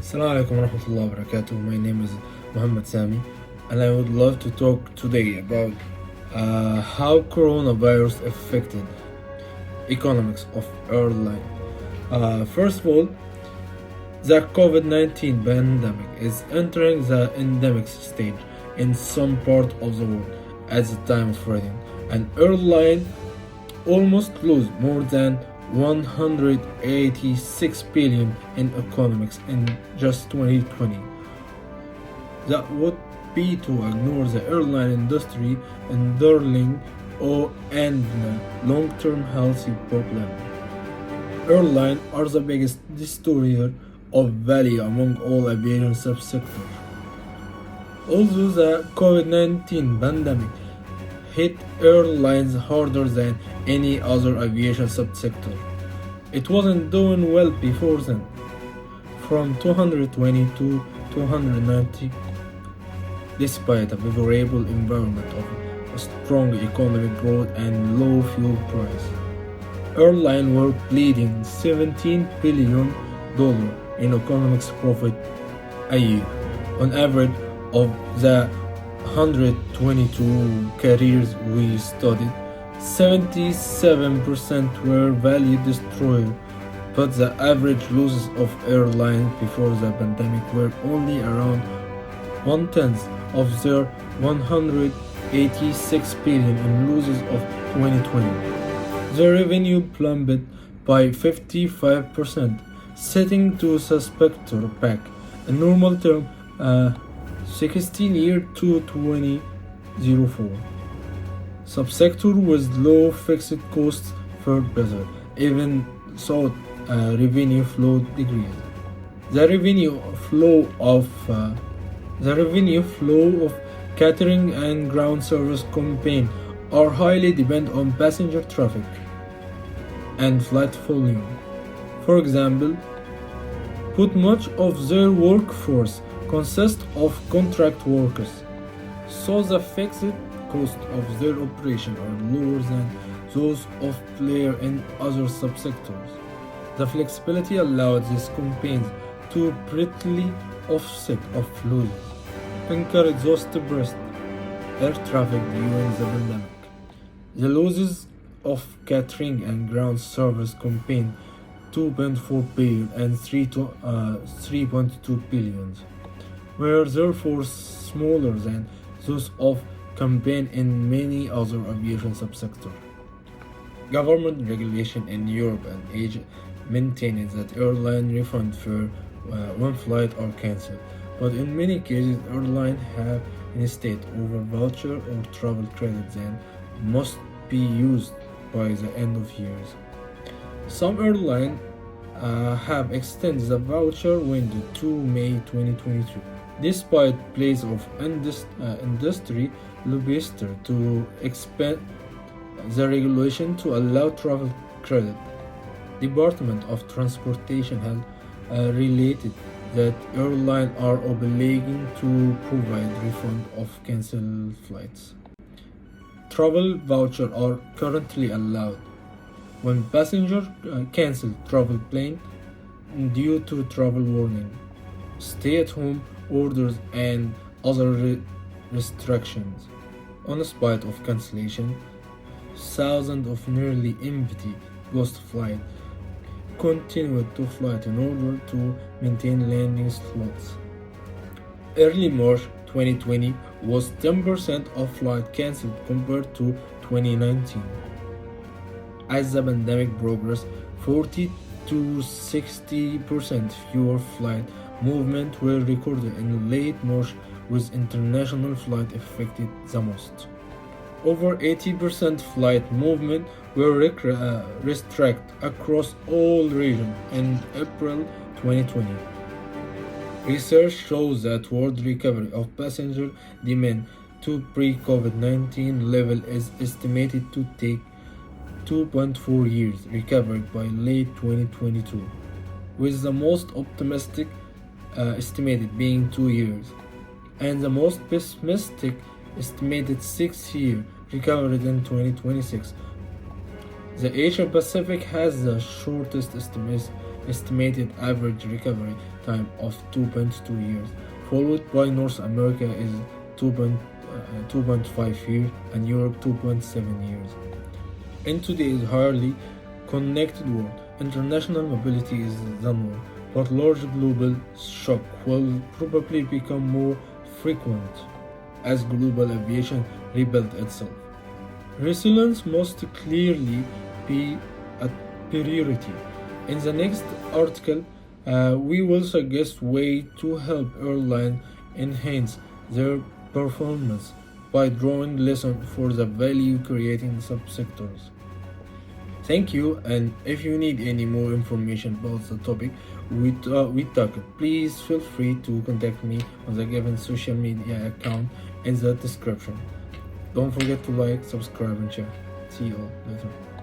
Assalamu alaikum warahmatullahi wabarakatuh. My name is Muhammad Sammy, and I would love to talk today about how coronavirus affected economics of airline. First of all, the COVID-19 pandemic is entering the endemic stage in some part of the world at the time of writing. An airline almost lose more than 186 billion in economics in just 2020. That would be to ignore the airline industry enduring and long-term healthy problem. Airlines are the biggest destroyer of value among all aviation subsectors. Although the COVID-19 pandemic hit airlines harder than any other aviation subsector, it wasn't doing well before then. From 220 to 290, despite a favorable environment of strong economic growth and low fuel price, airlines were bleeding $17 billion in economics profit a year. On average, of the 122 carriers we studied, 77% were value destroyed, but the average losses of airlines before the pandemic were only around one-tenth of their 186 billion in losses of 2020. The revenue plummeted by 55%, setting to subsector back in normal term 16 year to 2004. Subsector with low fixed costs fared better, even so revenue flow decreased. The revenue flow of catering and ground service campaign are highly dependent on passenger traffic and flight volume. For example, put much of their workforce consists of contract workers, so the fixed cost of their operation are lower than those of players in other subsectors. The flexibility allowed these campaigns to partly offset of losses, encourage those to burst air traffic during the pandemic. The losses of catering and ground service campaign 2.4 billion and 3.2 billion were therefore smaller than those of campaign in many other aviation subsectors. Government regulation in Europe and Asia maintains that airline refund fare when flights are cancelled, but in many cases airlines have instead over voucher or travel credits and must be used by the end of years. Some airlines have extended the voucher window to May 2022, despite pleas of industry lobbyists to expand the regulation to allow travel credit. Department of Transportation has related that airlines are obligated to provide refund of cancelled flights. Travel vouchers are currently allowed when passengers cancel travel plane due to travel warning, stay-at-home orders, and other restrictions. On spite of cancellation, thousands of nearly empty ghost flights continued to fly in order to maintain landing slots. Early March 2020 was 10% of flights cancelled compared to 2019. As the pandemic progressed, 40 to 60% fewer flight movements were recorded in late March, with international flight affected the most. Over 80% flight movement were restricted across all regions in April 2020. Research shows that world recovery of passenger demand to pre-COVID-19 level is estimated to take 2.4 years recovery by late 2022, with the most optimistic estimated being 2 years, and the most pessimistic estimated 6 year recovery in 2026. The Asia Pacific has the shortest estimated average recovery time of 2.2 years, followed by North America is 2.5 years and Europe 2.7 years. In today's highly connected world, international mobility is the norm, but large global shock will probably become more frequent as global aviation rebuilds itself. Resilience must clearly be a priority. In the next article, we will suggest ways to help airlines enhance their performance by drawing lessons for the value creating subsectors. Thank you, and if you need any more information about the topic we talked, please feel free to contact me on the given social media account in the description. Don't forget to like, subscribe, and share. See you all later.